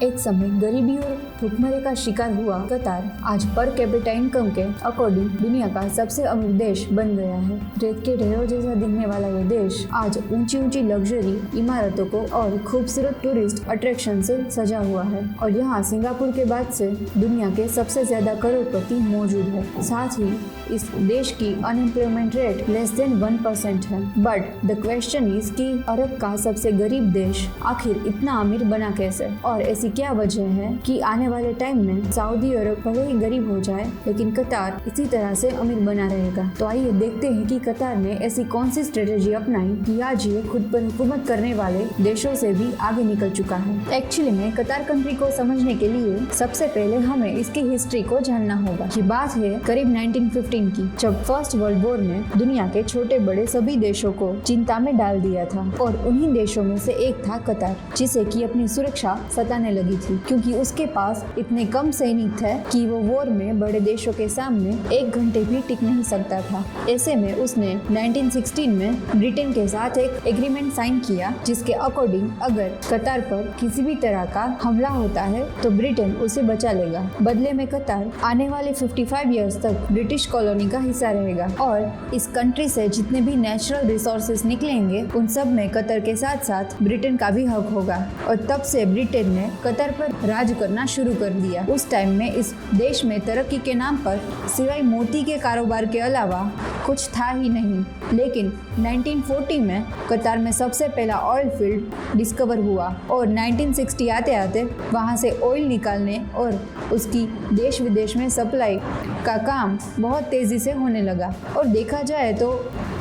एक समय गरीबी और भुखमरी का शिकार हुआ कतार आज पर कैपिटा इनकम के अकॉर्डिंग दुनिया का सबसे अमीर देश बन गया है। रेत के ढेरों जैसा दिखने वाला ये देश आज ऊंची ऊंची लग्जरी इमारतों को और खूबसूरत टूरिस्ट अट्रैक्शन से सजा हुआ है और यहाँ सिंगापुर के बाद से दुनिया के सबसे ज्यादा करोड़पति मौजूद है। साथ ही इस देश की अनएम्प्लॉयमेंट रेट लेस देन 1% है। बट द क्वेश्चन इज कि अरब का सबसे गरीब देश आखिर इतना अमीर बना कैसे और ऐसी क्या वजह है कि आने वाले टाइम में सऊदी अरब भले ही गरीब हो जाए लेकिन कतार इसी तरह से अमीर बना रहेगा। तो आइए देखते हैं कि कतार ने ऐसी कौन सी स्ट्रेटेजी अपनाई कि आज ये खुद पर हुकूमत करने वाले देशों से भी आगे निकल चुका है। एक्चुअली में कतार कंट्री को समझने के लिए सबसे पहले हमें इसकी हिस्ट्री को जानना होगा। ये बात है करीब 1915 की, जब फर्स्ट वर्ल्ड वॉर ने दुनिया के छोटे बड़े सभी देशों को चिंता में डाल दिया था और उन्हीं देशों में से एक था कतार, जिसे कि अपनी सुरक्षा सताने लगी थी क्योंकि उसके पास इतने कम सैनिक थे कि वो वॉर में बड़े देशों के सामने एक घंटे भी टिक नहीं सकता था। ऐसे में उसने 1916 में ब्रिटेन के साथ एक एग्रीमेंट साइन किया जिसके अकॉर्डिंग अगर कतार पर किसी भी तरह का हमला होता है तो ब्रिटेन उसे बचा लेगा। बदले में कतार आने वाले 55 इयर्स तक ब्रिटिश कॉलोनी का हिस्सा रहेगा और इस कंट्री से जितने भी नेचुरल रिसोर्सेज निकलेंगे उन सब में कतार के साथ साथ ब्रिटेन का भी हक होगा। और तब से ब्रिटेन ने कतार पर राज करना शुरू कर दिया। उस टाइम में इस देश में तरक्की के नाम पर सिवाय मोती के कारोबार के अलावा कुछ था ही नहीं। लेकिन 1940 में कतार में सबसे पहला ऑयल फील्ड डिस्कवर हुआ और 1960 आते आते वहां से ऑयल निकालने और उसकी देश विदेश में सप्लाई का काम बहुत तेजी से होने लगा। और देखा जाए तो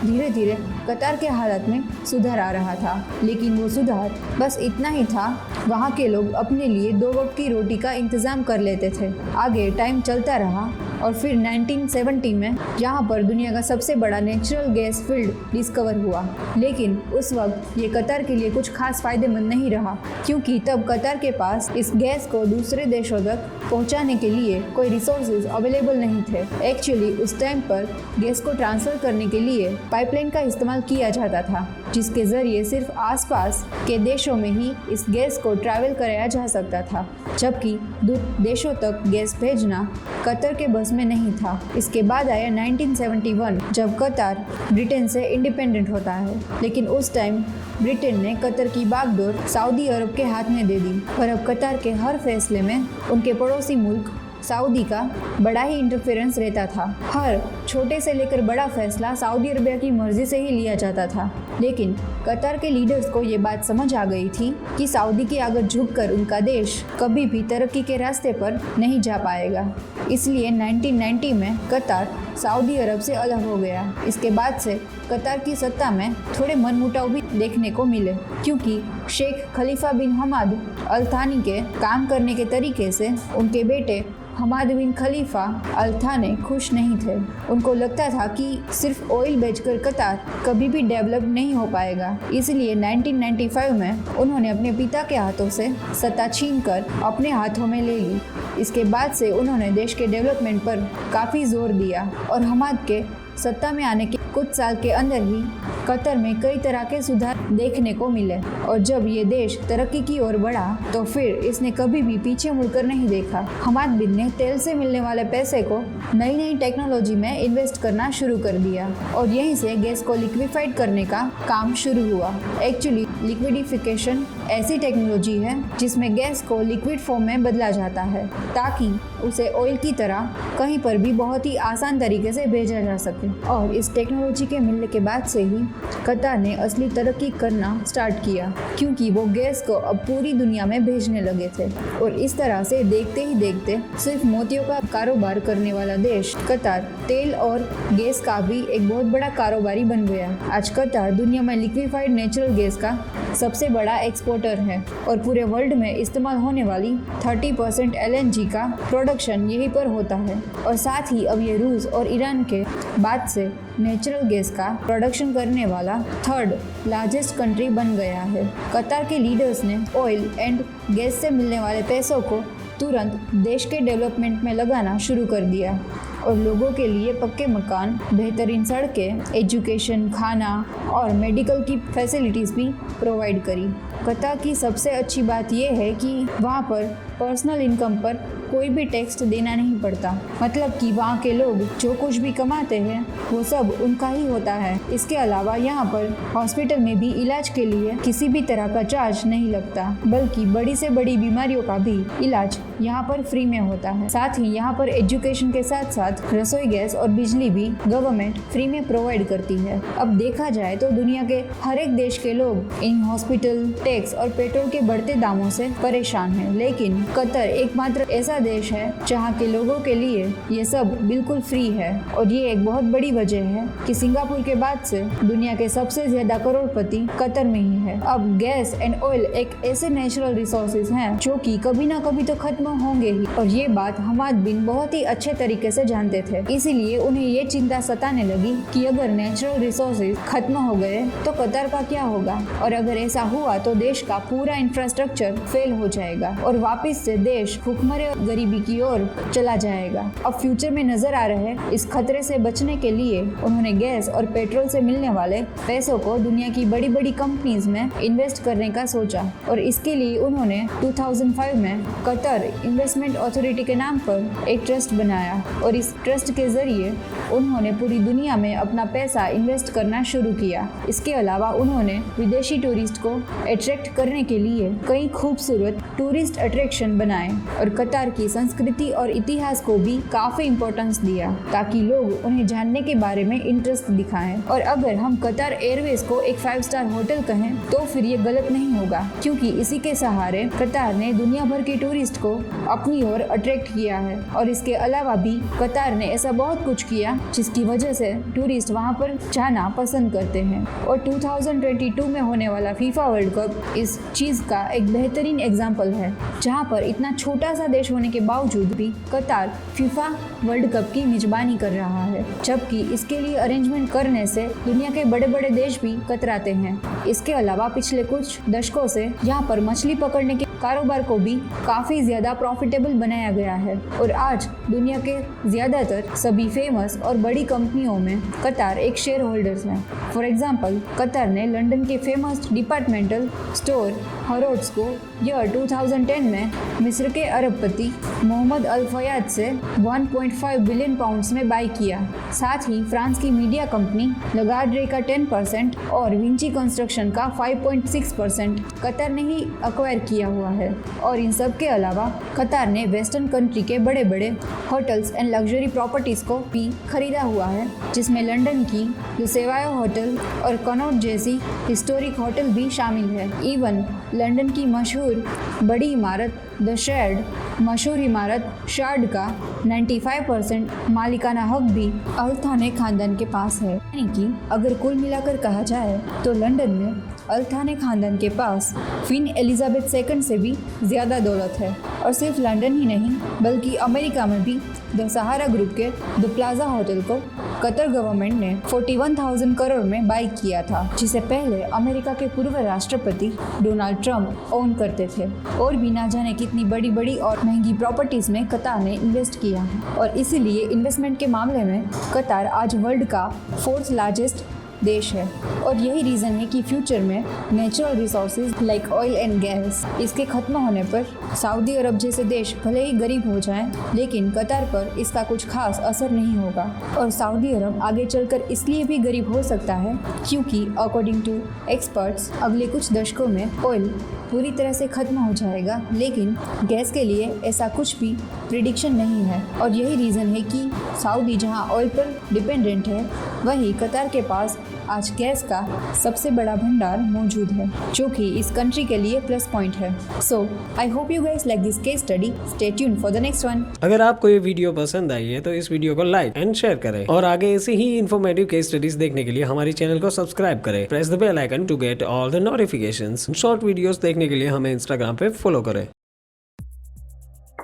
धीरे धीरे कतार के हालत में सुधार आ रहा था, लेकिन वो सुधार बस इतना ही था, वहाँ के लोग अपने लिए 2 वक्त की रोटी का इंतजाम कर लेते थे। आगे टाइम चलता रहा और फिर 1970 में यहाँ पर दुनिया का सबसे बड़ा नेचुरल गैस फील्ड डिस्कवर हुआ। लेकिन उस वक्त ये कतार के लिए कुछ खास फायदेमंद नहीं रहा क्योंकि तब कतार के पास इस गैस को दूसरे देशों तक पहुँचाने के लिए कोई रिसोर्सेज अवेलेबल नहीं थे। एक्चुअली उस टाइम पर गैस को ट्रांसफर करने के लिए पाइपलाइन का इस्तेमाल किया जाता था जिसके जरिए सिर्फ आसपास के देशों में ही इस गैस को ट्रैवल कराया जा सकता था, जबकि दूर देशों तक गैस भेजना कतार के बस में नहीं था। इसके बाद आया 1971 जब कतार ब्रिटेन से इंडिपेंडेंट होता है, लेकिन उस टाइम ब्रिटेन ने कतार की बागडोर सऊदी अरब के हाथ में दे दी और अब कतार के हर फैसले में उनके पड़ोसी मुल्क सऊदी का बड़ा ही इंटरफेरेंस रहता था। हर छोटे से लेकर बड़ा फैसला सऊदी अरबिया की मर्जी से ही लिया जाता था। लेकिन कतार के लीडर्स को ये बात समझ आ गई थी कि सऊदी के आगे झुककर उनका देश कभी भी तरक्की के रास्ते पर नहीं जा पाएगा। इसलिए 1990 में कतार सऊदी अरब से अलग हो गया। इसके बाद से कतार की सत्ता में थोड़े मनमुटाव भी देखने को मिले क्योंकि शेख खलीफा बिन हमाद अल थानी के काम करने के तरीके से उनके बेटे हमाद बिन खलीफा अल थानी खुश नहीं थे। उनको लगता था कि सिर्फ ऑयल बेचकर कतार कभी भी डेवलप नहीं हो पाएगा। इसलिए 1995 में उन्होंने अपने पिता के हाथों से सत्ता छीनकर अपने हाथों में ले ली। इसके बाद से उन्होंने देश के डेवलपमेंट पर काफ़ी जोर दिया और हमाद के सत्ता में आने के कुछ साल के अंदर ही कतार में कई तरह के सुधार देखने को मिले और जब ये देश तरक्की की ओर बढ़ा तो फिर इसने कभी भी पीछे मुड़कर नहीं देखा। हमाद बिन ने तेल से मिलने वाले पैसे को नई नई टेक्नोलॉजी में इन्वेस्ट करना शुरू कर दिया और यहीं से गैस को लिक्विफाइड करने का काम शुरू हुआ। एक्चुअली लिक्विडिफिकेशन ऐसी टेक्नोलॉजी है जिसमें गैस को लिक्विड फॉर्म में बदला जाता है ताकि उसे ऑयल की तरह कहीं पर भी बहुत ही आसान तरीके से भेजा जा सके। और इस टेक्नोलॉजी के मिलने के बाद से ही कतार ने असली तरक्की करना स्टार्ट किया क्योंकि वो गैस को अब पूरी दुनिया में भेजने लगे थे। और इस तरह से देखते ही देखते सिर्फ मोतियों का कारोबार करने वाला देश कतार तेल और गैस का भी एक बहुत बड़ा कारोबारी बन गया। आज कतार दुनिया में लिक्विफाइड नेचुरल गैस का सबसे बड़ा एक्सपोर्टर है और पूरे वर्ल्ड में इस्तेमाल होने वाली 30% LNG का प्रोडक्शन यहीं पर होता है। और साथ ही अब ये रूस और ईरान के बाद से नेचुरल गैस का प्रोडक्शन करने वाला 3rd लार्जेस्ट कंट्री बन गया है। कतार के लीडर्स ने ऑयल एंड गैस से मिलने वाले पैसों को तुरंत देश के डेवलपमेंट में लगाना शुरू कर दिया और लोगों के लिए पक्के मकान, बेहतरीन सड़कें, एजुकेशन, खाना और मेडिकल की फैसिलिटीज़ भी प्रोवाइड करी। कतर की सबसे अच्छी बात यह है कि वहाँ पर पर्सनल इनकम पर कोई भी टैक्स देना नहीं पड़ता। मतलब कि वहाँ के लोग जो कुछ भी कमाते हैं वो सब उनका ही होता है। इसके अलावा यहाँ पर हॉस्पिटल में भी इलाज के लिए किसी भी तरह का चार्ज नहीं लगता, बल्कि बड़ी से बड़ी बीमारियों का भी इलाज यहाँ पर फ्री में होता है। साथ ही यहाँ पर एजुकेशन के साथ साथ रसोई गैस और बिजली भी गवर्नमेंट फ्री में प्रोवाइड करती है। अब देखा जाए तो दुनिया के हर एक देश के लोग इन हॉस्पिटल, टैक्स और पेट्रोल के बढ़ते दामों से परेशान हैं, लेकिन कतर एकमात्र ऐसा देश है जहाँ के लोगों के लिए ये सब बिल्कुल फ्री है। और ये एक बहुत बड़ी वजह है कि सिंगापुर के बाद से दुनिया के सबसे ज्यादा करोड़पति कतर में ही है। अब गैस एंड ऑयल एक ऐसे नेचुरल रिसोर्सेज हैं जो कि कभी ना कभी तो खत्म होंगे ही, और ये बात हमाद बिन बहुत ही अच्छे तरीके से जानते थे। इसीलिए उन्हें ये चिंता सताने लगी कि अगर नेचुरल रिसोर्सेज खत्म हो गए तो कतर का क्या होगा, और अगर ऐसा हुआ तो देश का पूरा इंफ्रास्ट्रक्चर फेल हो जाएगा और वापस से देश भूखमरी और गरीबी की ओर चला जाएगा। अब फ्यूचर में नजर आ रहे इस खतरे से बचने के लिए उन्होंने गैस और पेट्रोल से मिलने वाले पैसों को दुनिया की बड़ी बड़ी कंपनीज में इन्वेस्ट करने का सोचा, और इसके लिए उन्होंने 2005 में कतर इन्वेस्टमेंट अथॉरिटी के नाम पर एक ट्रस्ट बनाया, और इस ट्रस्ट के जरिए उन्होंने पूरी दुनिया में अपना पैसा इन्वेस्ट करना शुरू किया। इसके अलावा उन्होंने विदेशी टूरिस्ट को अट्रैक्ट करने के लिए कई खूबसूरत टूरिस्ट अट्रैक्शन बनाए और कतर की संस्कृति और इतिहास को भी काफी इम्पोर्टेंस दिया ताकि लोग उन्हें जानने के बारे में इंटरेस्ट दिखाएं। और अगर हम कतर एयरवेज को एक 5 स्टार होटल कहें तो फिर ये गलत नहीं होगा, क्योंकि इसी के सहारे कतर ने दुनिया भर के टूरिस्ट को अपनी ओर अट्रैक्ट किया है। और इसके अलावा भी कतर ने ऐसा बहुत कुछ किया जिसकी वजह से टूरिस्ट वहाँ पर जाना पसंद करते हैं। और 2022 में होने वाला फीफा वर्ल्ड कप इस चीज का एक बेहतरीन एग्जाम्पल है, जहाँ पर इतना छोटा सा देश होने के बावजूद भी कतर फीफा वर्ल्ड कप की मेजबानी कर रहा है, जबकि इसके लिए अरेंजमेंट करने से दुनिया के बड़े बड़े देश भी कतराते हैं। इसके अलावा पिछले कुछ दशकों से यहाँ पर मछली पकड़ने के कारोबार को भी काफी ज्यादा प्रॉफिटेबल बनाया गया है, और आज दुनिया के ज्यादातर सभी फेमस और बड़ी कंपनियों में कतर एक शेयर होल्डर्स हैं। फॉर एग्जाम्पल, कतर ने लंदन के फेमस डिपार्टमेंटल स्टोर हरोड्स को ईयर 2010 में मिस्र के अरबपति मोहम्मद अल फयाद से 1.5 बिलियन पाउंड्स में बाई किया। साथ ही फ्रांस की मीडिया कंपनी लगार्ड्रे का 10% और विंची कंस्ट्रक्शन का 5.6% कतर ने ही अक्वायर किया हुआ है। और इन सब के अलावा कतर ने वेस्टर्न कंट्री के बड़े बड़े होटल्स एंड लग्जरी प्रॉपर्टीज को भी खरीदा हुआ है, जिसमें लंदन की लुसेवायो होटल और कनॉट जैसी हिस्टोरिक होटल भी शामिल है। इवन लंदन की मशहूर बड़ी इमारत द शेड, मशहूर इमारत शार्ड का 95% मालिकाना हक भी अल थाने खानदान के पास है। यानी कि अगर कुल मिलाकर कहा जाए तो लंदन में अल थाने खानदान के पास क्वीन एलिजाबेथ सेकंड से भी ज़्यादा दौलत है। और सिर्फ लंदन ही नहीं बल्कि अमेरिका में भी द सहारा ग्रुप के द प्लाजा होटल को कतर गवर्नमेंट ने 41,000 करोड़ में बाई किया था, जिसे पहले अमेरिका के पूर्व राष्ट्रपति डोनाल्ड ट्रंप ओन करते थे। और भी ना जाने कितनी बड़ी बड़ी और महंगी प्रॉपर्टीज में कतर ने इन्वेस्ट किया है, और इसीलिए इन्वेस्टमेंट के मामले में कतर आज वर्ल्ड का 4th लार्जेस्ट देश है। और यही रीज़न है कि फ्यूचर में natural resources like oil and gas इसके खत्म होने पर सऊदी अरब जैसे देश भले ही गरीब हो जाएं, लेकिन कतर पर इसका कुछ खास असर नहीं होगा। और सऊदी अरब आगे चलकर इसलिए भी गरीब हो सकता है क्योंकि अकॉर्डिंग टू एक्सपर्ट्स अगले कुछ दशकों में ऑयल पूरी तरह से खत्म हो जाएगा, लेकिन गैस के लिए ऐसा कुछ भी प्रिडिक्शन नहीं है। और यही रीज़न है कि सऊदी जहां ऑयल पर डिपेंडेंट है, वहीं कतर के पास आज गैस का सबसे बड़ा भंडार मौजूद है, जो कि इस कंट्री के लिए प्लस पॉइंट है। So I hope you guys like this case study. Stay tuned for the next one. अगर आपको ये वीडियो पसंद आई है तो इस वीडियो को लाइक एंड शेयर करें, और आगे ऐसे ही इन्फॉर्मेटिव केस स्टडीज देखने के लिए हमारे चैनल को सब्सक्राइब करें। Press the bell icon to get all the notifications. Short videos देखने के लिए हमें इंस्टाग्राम पे फॉलो करें।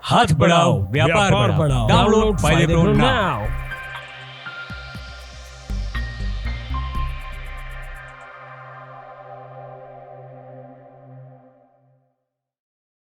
हाथ बढ़ाओ, व्यापार बढ़ाओ। डाउनलोड फायदे प्रो नाउ।